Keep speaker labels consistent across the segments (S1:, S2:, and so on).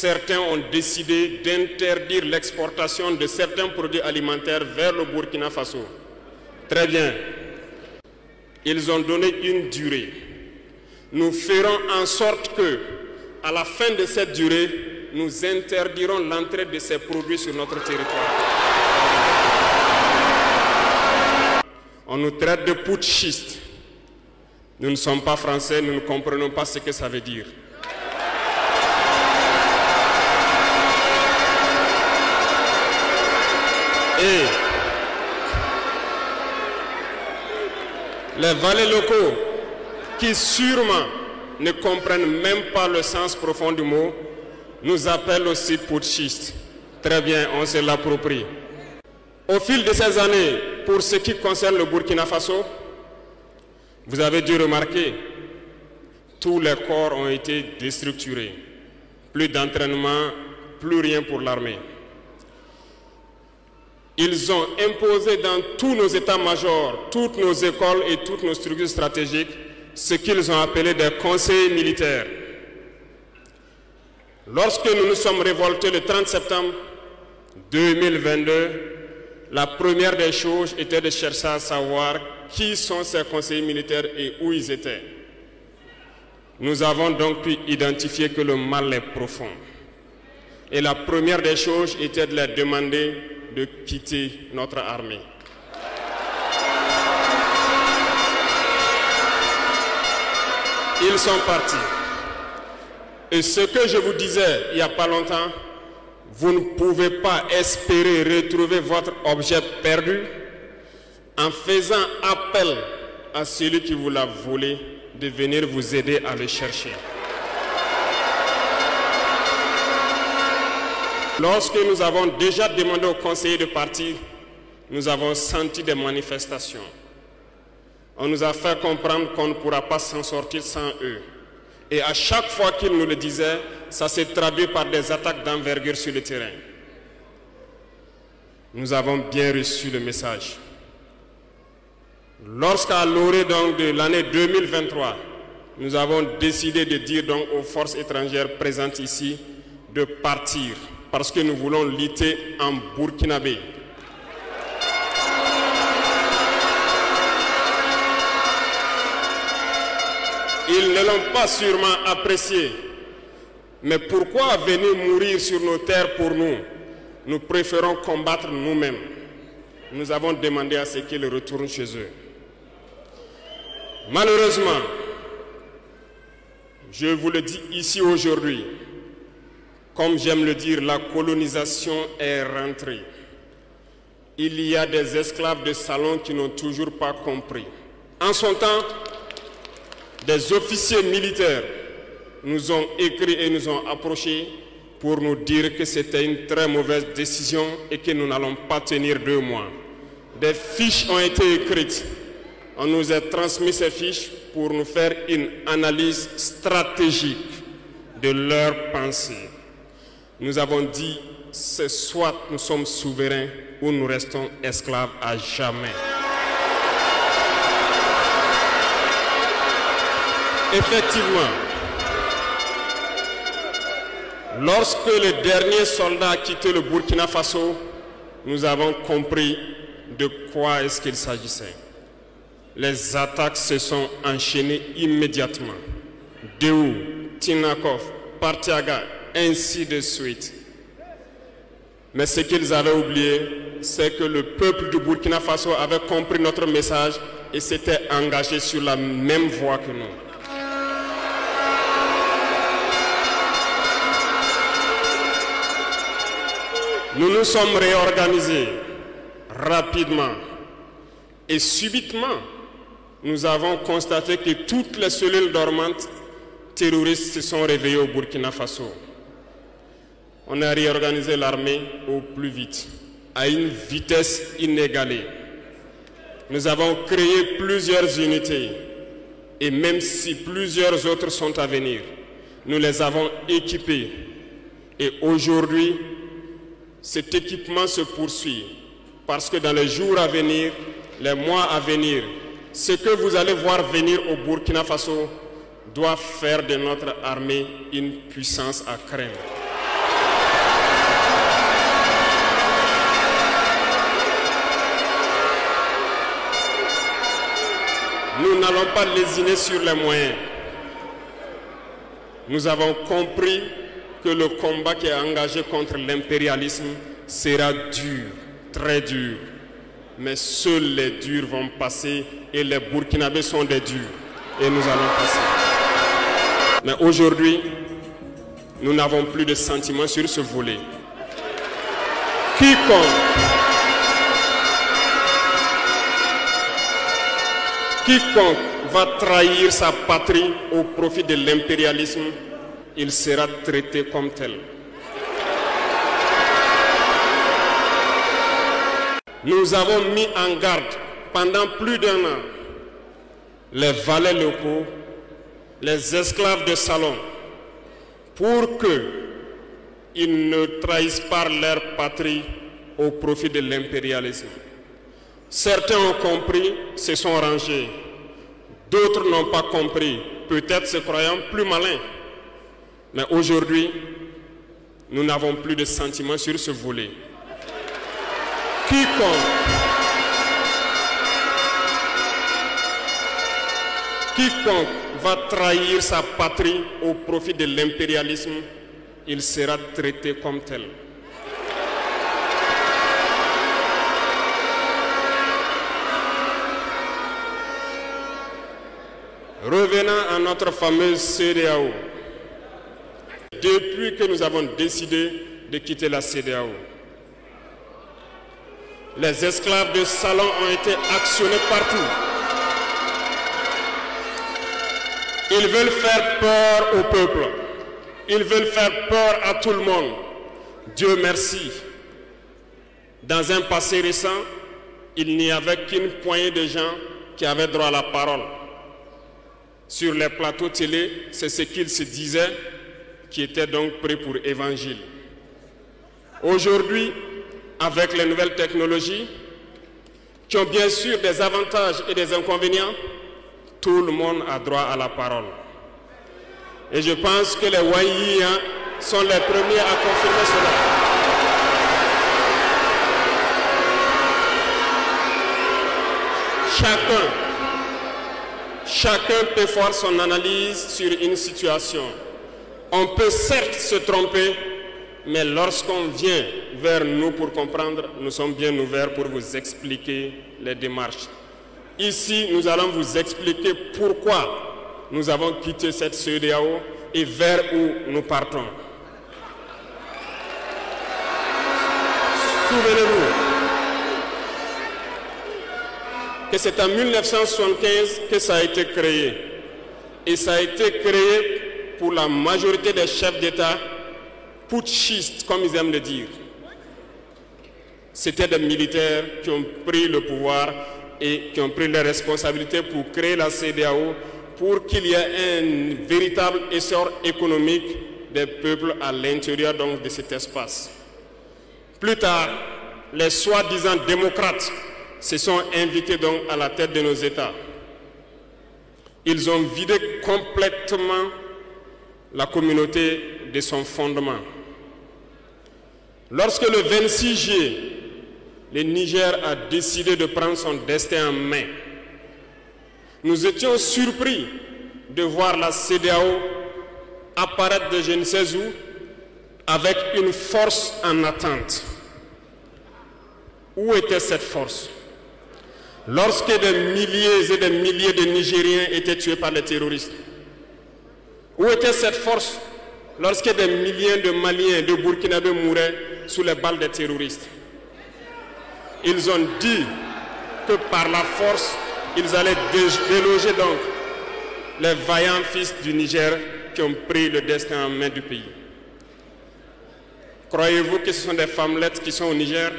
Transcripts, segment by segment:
S1: certains ont décidé d'interdire l'exportation de certains produits alimentaires vers le Burkina Faso. Très bien. Ils ont donné une durée. Nous ferons en sorte que, à la fin de cette durée, nous interdirons l'entrée de ces produits sur notre territoire. On nous traite de putschistes. Nous ne sommes pas français, nous ne comprenons pas ce que ça veut dire. Et les valets locaux, qui sûrement ne comprennent même pas le sens profond du mot, nous appellent aussi putschistes. Très bien, on se l'approprie. Au fil de ces années, pour ce qui concerne le Burkina Faso, vous avez dû remarquer, tous les corps ont été déstructurés. Plus d'entraînement, plus rien pour l'armée. Ils ont imposé dans tous nos états-majors, toutes nos écoles et toutes nos structures stratégiques ce qu'ils ont appelé des conseils militaires. Lorsque nous nous sommes révoltés le 30 septembre 2022, la première des choses était de chercher à savoir qui sont ces conseillers militaires et où ils étaient. Nous avons donc pu identifier que le mal est profond. Et la première des choses était de leur demander de quitter notre armée. Ils sont partis. Et ce que je vous disais il n'y a pas longtemps, vous ne pouvez pas espérer retrouver votre objet perdu en faisant appel à celui qui vous l'a volé de venir vous aider à le chercher. Lorsque nous avons déjà demandé aux conseillers de partir, nous avons senti des manifestations. On nous a fait comprendre qu'on ne pourra pas s'en sortir sans eux. Et à chaque fois qu'ils nous le disaient, ça s'est traduit par des attaques d'envergure sur le terrain. Nous avons bien reçu le message. Lorsqu'à l'orée de l'année 2023, nous avons décidé de dire donc aux forces étrangères présentes ici de partir parce que nous voulons lutter en burkinabé. Ils ne l'ont pas sûrement apprécié. Mais pourquoi venir mourir sur nos terres pour nous? Nous préférons combattre nous-mêmes. Nous avons demandé à ce qu'ils retournent chez eux. Malheureusement, je vous le dis ici aujourd'hui, comme j'aime le dire, la colonisation est rentrée. Il y a des esclaves de salon qui n'ont toujours pas compris. En son temps, des officiers militaires nous ont écrit et nous ont approchés pour nous dire que c'était une très mauvaise décision et que nous n'allons pas tenir 2 mois. Des fiches ont été écrites. On nous a transmis ces fiches pour nous faire une analyse stratégique de leurs pensées. Nous avons dit, c'est soit nous sommes souverains ou nous restons esclaves à jamais. Effectivement, lorsque le dernier soldat a quitté le Burkina Faso, nous avons compris de quoi est-ce qu'il s'agissait. Les attaques se sont enchaînées immédiatement. Déou, Tinakov, Partiaga, ainsi de suite. Mais ce qu'ils avaient oublié, c'est que le peuple du Burkina Faso avait compris notre message et s'était engagé sur la même voie que nous. Nous nous sommes réorganisés rapidement et subitement, nous avons constaté que toutes les cellules dormantes terroristes se sont réveillées au Burkina Faso. On a réorganisé l'armée au plus vite, à une vitesse inégalée. Nous avons créé plusieurs unités et même si plusieurs autres sont à venir, nous les avons équipées. Et aujourd'hui, cet équipement se poursuit parce que dans les jours à venir, les mois à venir, ce que vous allez voir venir au Burkina Faso doit faire de notre armée une puissance à craindre. Nous n'allons pas lésiner sur les moyens. Nous avons compris que le combat qui est engagé contre l'impérialisme sera dur, très dur. Mais seuls les durs vont passer et les Burkinabés sont des durs. Et nous allons passer. Mais aujourd'hui, nous n'avons plus de sentiments sur ce volet. Quiconque va trahir sa patrie au profit de l'impérialisme, il sera traité comme tel. Nous avons mis en garde pendant plus d'1 an les valets locaux, les esclaves de salon, pour qu'ils ne trahissent pas leur patrie au profit de l'impérialisme. Certains ont compris, se sont rangés. D'autres n'ont pas compris, peut-être se croyant plus malins. Mais aujourd'hui, nous n'avons plus de sentiments sur ce volet. Quiconque va trahir sa patrie au profit de l'impérialisme, il sera traité comme tel. Revenons à notre fameuse CEDEAO. Depuis que nous avons décidé de quitter la CEDEAO, les esclaves de salon ont été actionnés partout. Ils veulent faire peur au peuple. Ils veulent faire peur à tout le monde. Dieu merci. Dans un passé récent, il n'y avait qu'une poignée de gens qui avaient droit à la parole. Sur les plateaux télé, c'est ce qu'ils se disaient, qui étaient donc prêts pour l'évangile. Aujourd'hui, avec les nouvelles technologies, qui ont bien sûr des avantages et des inconvénients, tout le monde a droit à la parole. Et je pense que les Wanyis sont les premiers à confirmer cela. Chacun peut faire son analyse sur une situation. On peut certes se tromper, mais lorsqu'on vient vers nous pour comprendre, nous sommes bien ouverts pour vous expliquer les démarches. Ici, nous allons vous expliquer pourquoi nous avons quitté cette CEDEAO et vers où nous partons. Souvenez-vous que c'est en 1975 que ça a été créé. Et ça a été créé pour la majorité des chefs d'État putschistes, comme ils aiment le dire. C'était des militaires qui ont pris le pouvoir et qui ont pris les responsabilités pour créer la CEDEAO, pour qu'il y ait un véritable essor économique des peuples à l'intérieur donc de cet espace. Plus tard, les soi-disant démocrates se sont invités donc à la tête de nos États. Ils ont vidé complètement la communauté de son fondement. Lorsque le 26 juillet, le Niger a décidé de prendre son destin en main, nous étions surpris de voir la CEDEAO apparaître de je ne sais où avec une force en attente. Où était cette force? Lorsque des milliers et des milliers de Nigériens étaient tués par les terroristes, où était cette force lorsque des milliers de Maliens et de Burkinabés mouraient sous les balles des terroristes? Ils ont dit que par la force, ils allaient déloger donc les vaillants fils du Niger qui ont pris le destin en main du pays. Croyez-vous que ce sont des femmelettes qui sont au Niger?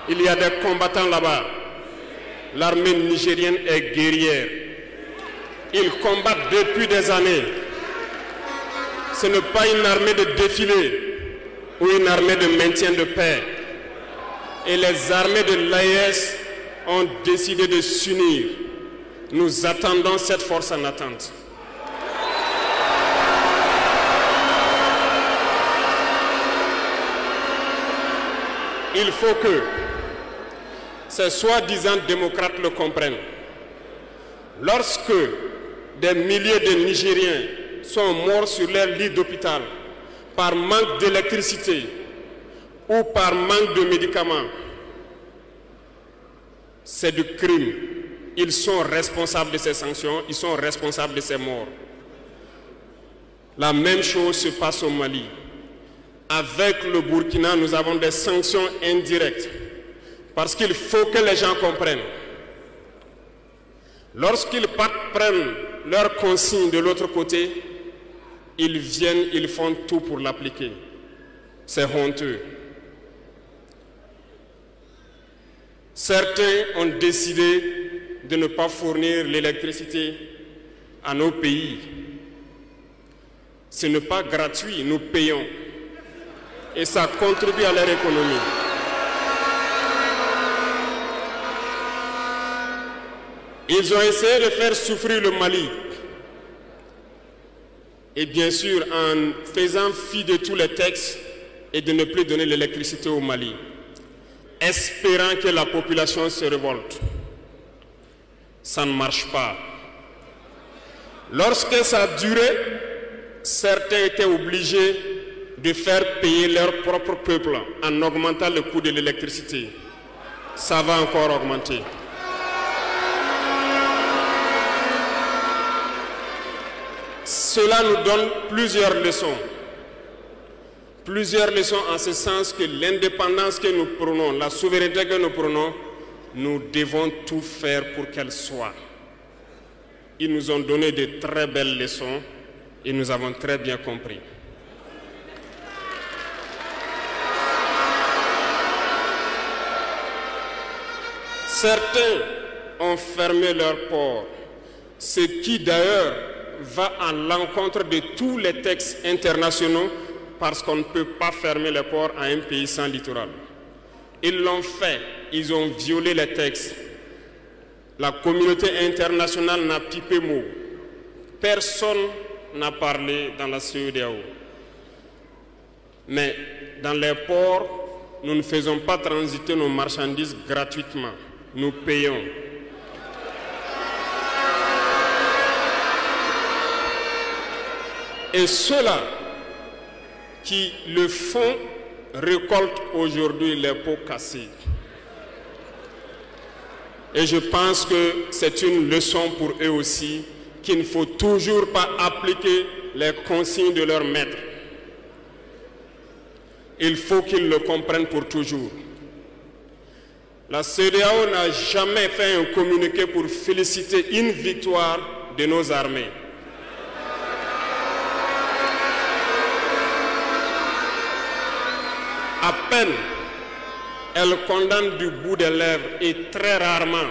S1: Il y a des combattants là-bas. L'armée nigérienne est guerrière. Ils combattent depuis des années. Ce n'est pas une armée de défilé ou une armée de maintien de paix. Et les armées de l'AES ont décidé de s'unir. Nous attendons cette force en attente. Il faut que ces soi-disant démocrates le comprennent. Lorsque des milliers de Nigériens sont morts sur leur lit d'hôpital par manque d'électricité ou par manque de médicaments, c'est du crime. Ils sont responsables de ces sanctions, ils sont responsables de ces morts. La même chose se passe au Mali. Avec le Burkina, nous avons des sanctions indirectes. Parce qu'il faut que les gens comprennent. Lorsqu'ils prennent leurs consignes de l'autre côté, ils viennent, ils font tout pour l'appliquer. C'est honteux. Certains ont décidé de ne pas fournir l'électricité à nos pays. Ce n'est pas gratuit, nous payons. Et ça contribue à leur économie. Ils ont essayé de faire souffrir le Mali. Et bien sûr, en faisant fi de tous les textes et de ne plus donner l'électricité au Mali, espérant que la population se révolte. Ça ne marche pas. Lorsque ça a duré, certains étaient obligés de faire payer leur propre peuple en augmentant le coût de l'électricité. Ça va encore augmenter. Cela nous donne plusieurs leçons. Plusieurs leçons en ce sens que l'indépendance que nous prenons, la souveraineté que nous prenons, nous devons tout faire pour qu'elle soit. Ils nous ont donné de très belles leçons et nous avons très bien compris. Certains ont fermé leurs ports, ce qui d'ailleurs va à l'encontre de tous les textes internationaux parce qu'on ne peut pas fermer les ports à un pays sans littoral. Ils l'ont fait, ils ont violé les textes. La communauté internationale n'a pipé mot. Personne n'a parlé dans la CEDEAO. Mais dans les ports, nous ne faisons pas transiter nos marchandises gratuitement. Nous payons. Et ceux-là qui le font récoltent aujourd'hui les pots cassés. Et je pense que c'est une leçon pour eux aussi, qu'il ne faut toujours pas appliquer les consignes de leur maître. Il faut qu'ils le comprennent pour toujours. La CEDEAO n'a jamais fait un communiqué pour féliciter une victoire de nos armées. À peine, elle condamne du bout des lèvres et très rarement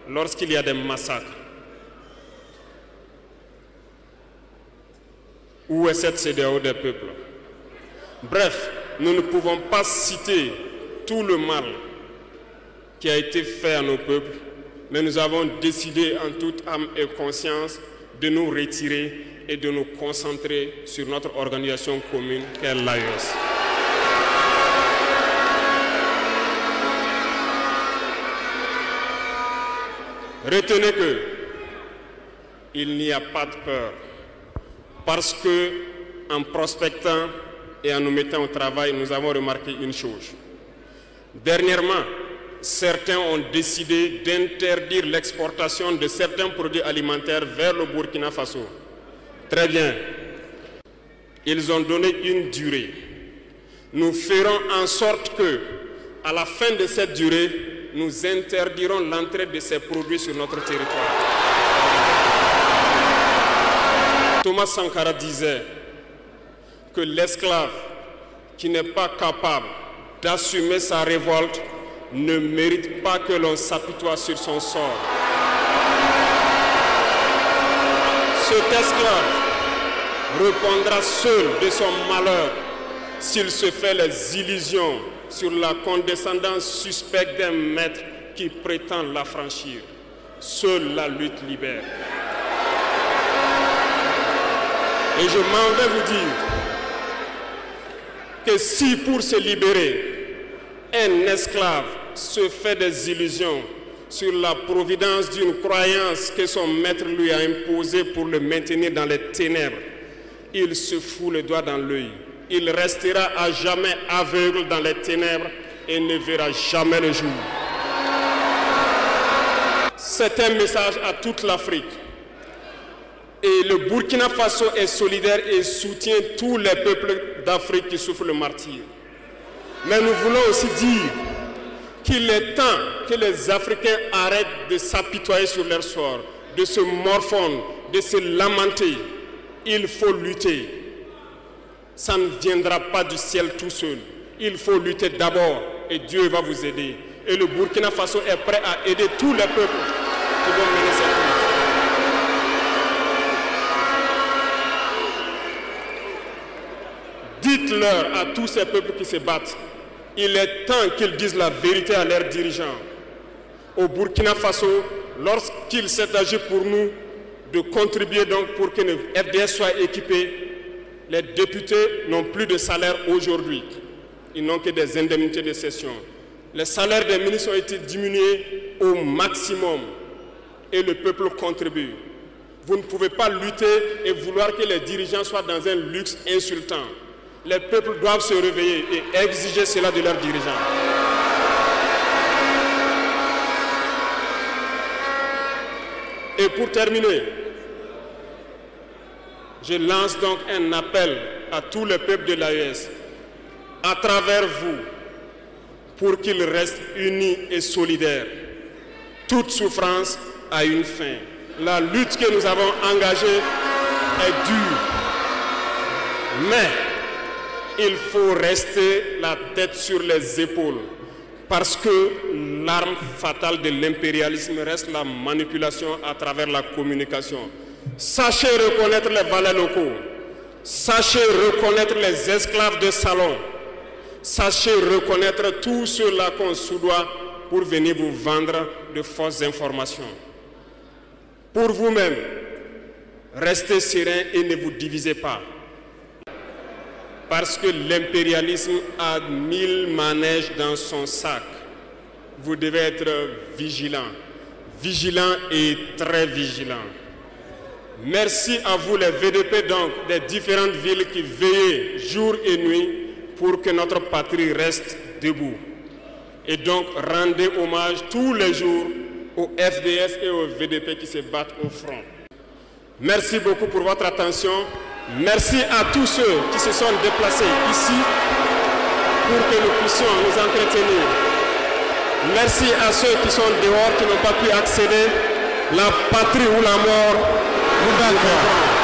S1: lorsqu'il y a des massacres. Où est cette CEDEAO des peuples? Bref, nous ne pouvons pas citer tout le mal qui a été fait à nos peuples, mais nous avons décidé en toute âme et conscience de nous retirer et de nous concentrer sur notre organisation commune qu'est l'AES. Retenez que il n'y a pas de peur, parce que en prospectant et en nous mettant au travail, nous avons remarqué une chose. Dernièrement, certains ont décidé d'interdire l'exportation de certains produits alimentaires vers le Burkina Faso. Très bien. Ils ont donné une durée. Nous ferons en sorte que, à la fin de cette durée, nous interdirons l'entrée de ces produits sur notre territoire. Thomas Sankara disait que l'esclave qui n'est pas capable d'assumer sa révolte ne mérite pas que l'on s'apitoie sur son sort. Cet esclave répondra seul de son malheur s'il se fait les illusions sur la condescendance suspecte d'un maître qui prétend l'affranchir. Seule la lutte libère. Et je m'en vais vous dire que si pour se libérer, un esclave se fait des illusions sur la providence d'une croyance que son maître lui a imposée pour le maintenir dans les ténèbres, il se fout le doigt dans l'œil. Il restera à jamais aveugle dans les ténèbres et ne verra jamais le jour. C'est un message à toute l'Afrique. Et le Burkina Faso est solidaire et soutient tous les peuples d'Afrique qui souffrent le martyre. Mais nous voulons aussi dire qu'il est temps que les Africains arrêtent de s'apitoyer sur leur sort, de se morfondre, de se lamenter. Il faut lutter. Ça ne viendra pas du ciel tout seul. Il faut lutter d'abord et Dieu va vous aider. Et le Burkina Faso est prêt à aider tous les peuples qui vont mener cette lutte. Dites-leur à tous ces peuples qui se battent, il est temps qu'ils disent la vérité à leurs dirigeants. Au Burkina Faso, lorsqu'il s'est agi pour nous de contribuer donc pour que le FDS soit équipé, les députés n'ont plus de salaire aujourd'hui. Ils n'ont que des indemnités de session. Les salaires des ministres ont été diminués au maximum et le peuple contribue. Vous ne pouvez pas lutter et vouloir que les dirigeants soient dans un luxe insultant. Les peuples doivent se réveiller et exiger cela de leurs dirigeants. Et pour terminer, je lance donc un appel à tous les peuples de l'AES, à travers vous, pour qu'ils restent unis et solidaires. Toute souffrance a une fin. La lutte que nous avons engagée est dure, mais il faut rester la tête sur les épaules parce que l'arme fatale de l'impérialisme reste la manipulation à travers la communication. Sachez reconnaître les valets locaux, sachez reconnaître les esclaves de salon, sachez reconnaître tous ceux-là qu'on soudoie pour venir vous vendre de fausses informations. Pour vous-même, restez serein et ne vous divisez pas. Parce que l'impérialisme a 1000 manèges dans son sac. Vous devez être vigilant, vigilant et très vigilant. Merci à vous les VDP donc des différentes villes qui veillent jour et nuit pour que notre patrie reste debout. Et donc rendez hommage tous les jours aux FDS et aux VDP qui se battent au front. Merci beaucoup pour votre attention. Merci à tous ceux qui se sont déplacés ici pour que nous puissions nous entretenir. Merci à ceux qui sont dehors, qui n'ont pas pu accéder. La patrie ou la mort, nous d'accord.